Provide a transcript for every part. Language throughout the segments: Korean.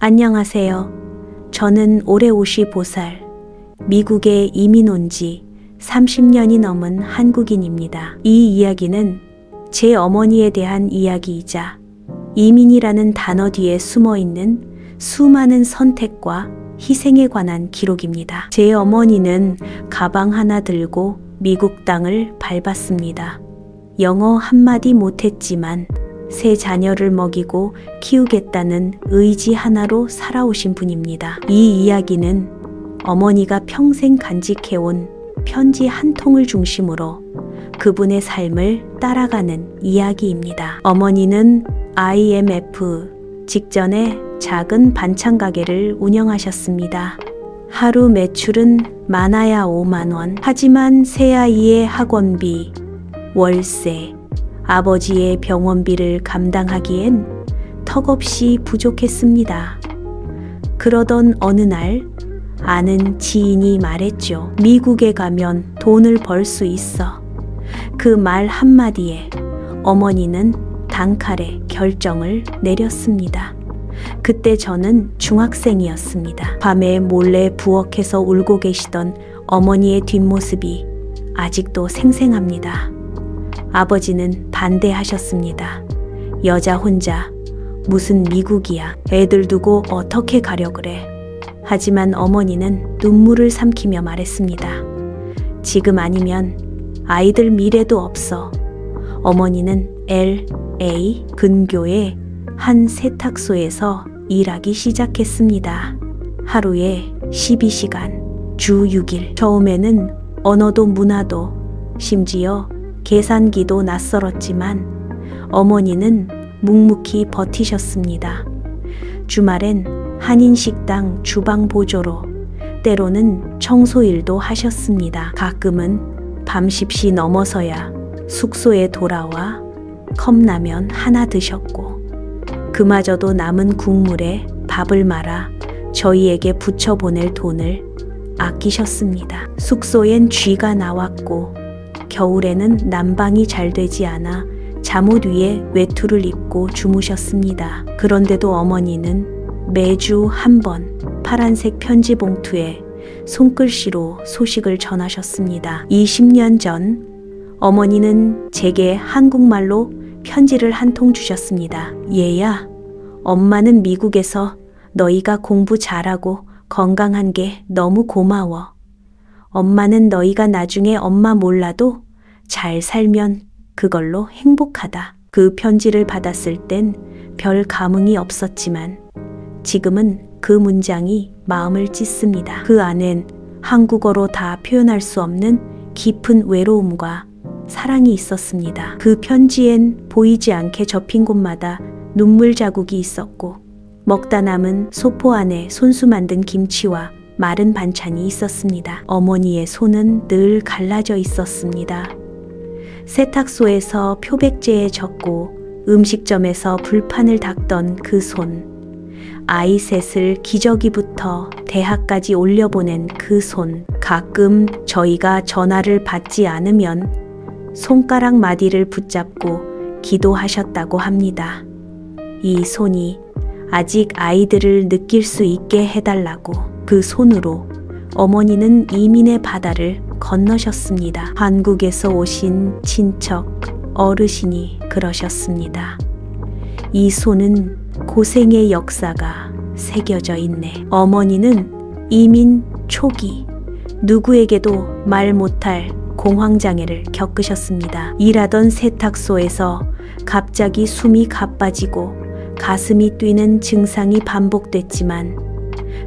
안녕하세요. 저는 올해 55살, 미국에 이민 온 지 30년이 넘은 한국인입니다. 이 이야기는 제 어머니에 대한 이야기이자 이민이라는 단어 뒤에 숨어 있는 수많은 선택과 희생에 관한 기록입니다. 제 어머니는 가방 하나 들고 미국 땅을 밟았습니다. 영어 한마디 못했지만 세 자녀를 먹이고 키우겠다는 의지 하나로 살아오신 분입니다. 이 이야기는 어머니가 평생 간직해온 편지 한 통을 중심으로 그분의 삶을 따라가는 이야기입니다. 어머니는 IMF 직전에 작은 반찬 가게를 운영하셨습니다. 하루 매출은 많아야 5만 원. 하지만 새아이의 학원비, 월세, 아버지의 병원비를 감당하기엔 턱없이 부족했습니다. 그러던 어느 날 아는 지인이 말했죠. 미국에 가면 돈을 벌 수 있어. 그 말 한마디에 어머니는 단칼에 결정을 내렸습니다. 그때 저는 중학생이었습니다. 밤에 몰래 부엌에서 울고 계시던 어머니의 뒷모습이 아직도 생생합니다. 아버지는 반대하셨습니다. 여자 혼자 무슨 미국이야. 애들 두고 어떻게 가려 그래. 하지만 어머니는 눈물을 삼키며 말했습니다. 지금 아니면 아이들 미래도 없어. 어머니는 LA 근교의 한 세탁소에서 일하기 시작했습니다. 하루에 12시간, 주 6일. 처음에는 언어도 문화도 심지어 계산기도 낯설었지만 어머니는 묵묵히 버티셨습니다. 주말엔 한인식당 주방 보조로, 때로는 청소일도 하셨습니다. 가끔은 밤 10시 넘어서야 숙소에 돌아와 컵라면 하나 드셨고, 그마저도 남은 국물에 밥을 말아 저희에게 부쳐 보낼 돈을 아끼셨습니다. 숙소엔 쥐가 나왔고 겨울에는 난방이 잘 되지 않아 잠옷 위에 외투를 입고 주무셨습니다. 그런데도 어머니는 매주 한 번 파란색 편지 봉투에 손글씨로 소식을 전하셨습니다. 20년 전 어머니는 제게 한국말로 편지를 한 통 주셨습니다. 얘야, 엄마는 미국에서 너희가 공부 잘하고 건강한 게 너무 고마워. 엄마는 너희가 나중에 엄마 몰라도 잘 살면 그걸로 행복하다. 그 편지를 받았을 땐 별 감흥이 없었지만 지금은 그 문장이 마음을 찢습니다. 그 안엔 한국어로 다 표현할 수 없는 깊은 외로움과 사랑이 있었습니다. 그 편지엔 보이지 않게 접힌 곳마다 눈물 자국이 있었고, 먹다 남은 소포 안에 손수 만든 김치와 마른 반찬이 있었습니다. 어머니의 손은 늘 갈라져 있었습니다. 세탁소에서 표백제에 젖고 음식점에서 불판을 닦던 그 손, 아이 셋을 기저귀부터 대학까지 올려보낸 그 손, 가끔 저희가 전화를 받지 않으면 손가락 마디를 붙잡고 기도하셨다고 합니다. 이 손이 아직 아이들을 느낄 수 있게 해달라고. 그 손으로 어머니는 이민의 바다를 건너셨습니다. 한국에서 오신 친척, 어르신이 그러셨습니다. 이 손은 고생의 역사가 새겨져 있네. 어머니는 이민 초기 누구에게도 말 못할 공황장애를 겪으셨습니다. 일하던 세탁소에서 갑자기 숨이 가빠지고 가슴이 뛰는 증상이 반복됐지만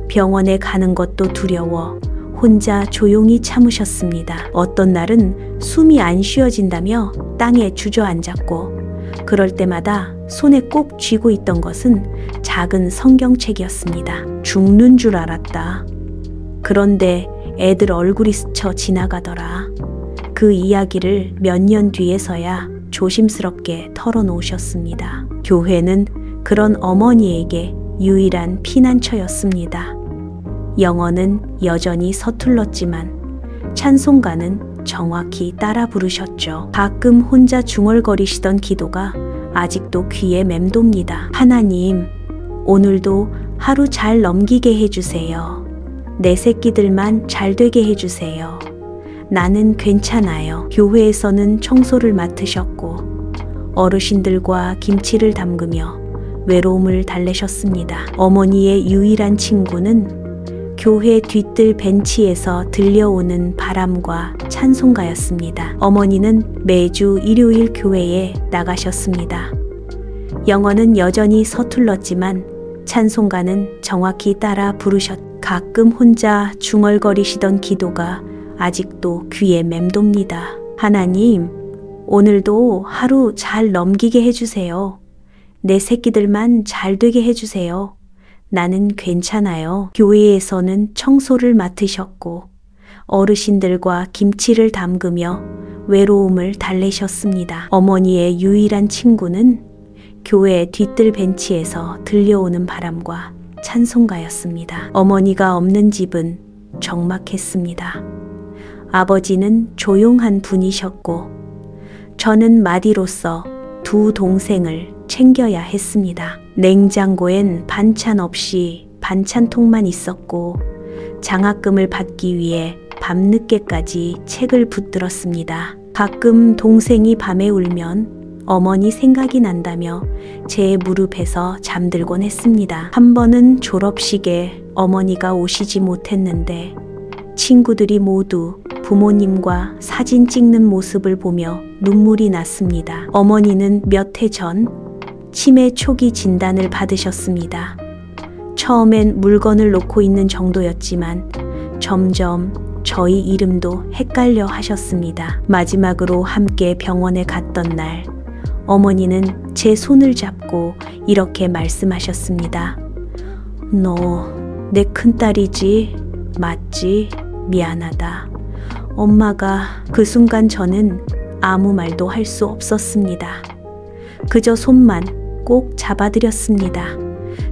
병원에 가는 것도 두려워 혼자 조용히 참으셨습니다. 어떤 날은 숨이 안 쉬어진다며 땅에 주저앉았고, 그럴 때마다 손에 꼭 쥐고 있던 것은 작은 성경책이었습니다. 죽는 줄 알았다. 그런데 애들 얼굴이 스쳐 지나가더라. 그 이야기를 몇 년 뒤에서야 조심스럽게 털어놓으셨습니다. 교회는 그런 어머니에게 유일한 피난처였습니다. 영어는 여전히 서툴렀지만 찬송가는 정확히 따라 부르셨죠. 가끔 혼자 중얼거리시던 기도가 아직도 귀에 맴돕니다. 하나님, 오늘도 하루 잘 넘기게 해주세요. 내 새끼들만 잘 되게 해주세요. 나는 괜찮아요. 교회에서는 청소를 맡으셨고 어르신들과 김치를 담그며 외로움을 달래셨습니다. 어머니의 유일한 친구는 교회 뒤뜰 벤치에서 들려오는 바람과 찬송가였습니다. 어머니는 매주 일요일 교회에 나가셨습니다. 영어는 여전히 서툴렀지만 찬송가는 정확히 따라 가끔 혼자 중얼거리시던 기도가 아직도 귀에 맴돕니다. 하나님, 오늘도 하루 잘 넘기게 해주세요. 내 새끼들만 잘 되게 해주세요. 나는 괜찮아요. 교회에서는 청소를 맡으셨고 어르신들과 김치를 담그며 외로움을 달래셨습니다. 어머니의 유일한 친구는 교회 뒤뜰 벤치에서 들려오는 바람과 찬송가였습니다. 어머니가 없는 집은 적막했습니다. 아버지는 조용한 분이셨고 저는 마디로서 두 동생을 챙겨야 했습니다. 냉장고엔 반찬 없이 반찬통만 있었고 장학금을 받기 위해 밤늦게까지 책을 붙들었습니다. 가끔 동생이 밤에 울면 어머니 생각이 난다며 제 무릎에서 잠들곤 했습니다. 한 번은 졸업식에 어머니가 오시지 못했는데 친구들이 모두 부모님과 사진 찍는 모습을 보며 눈물이 났습니다. 어머니는 몇 해 전 치매 초기 진단을 받으셨습니다. 처음엔 물건을 놓고 있는 정도였지만 점점 저희 이름도 헷갈려 하셨습니다. 마지막으로 함께 병원에 갔던 날 어머니는 제 손을 잡고 이렇게 말씀하셨습니다. 너 내 큰딸이지? 맞지? 미안하다. 엄마가 그 순간 저는 아무 말도 할 수 없었습니다. 그저 손만 꼭 잡아드렸습니다.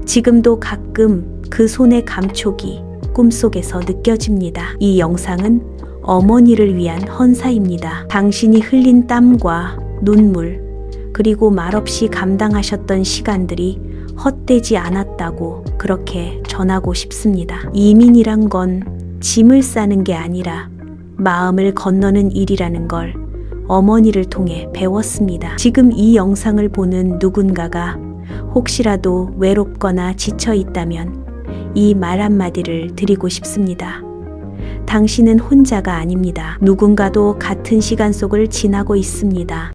지금도 가끔 그 손의 감촉이 꿈속에서 느껴집니다. 이 영상은 어머니를 위한 헌사입니다. 당신이 흘린 땀과 눈물, 그리고 말없이 감당하셨던 시간들이 헛되지 않았다고 그렇게 전하고 싶습니다. 이민이란 건 짐을 싸는 게 아니라 마음을 건너는 일이라는 걸 어머니를 통해 배웠습니다. 지금 이 영상을 보는 누군가가 혹시라도 외롭거나 지쳐 있다면 이 말 한마디를 드리고 싶습니다. 당신은 혼자가 아닙니다. 누군가도 같은 시간 속을 지나고 있습니다.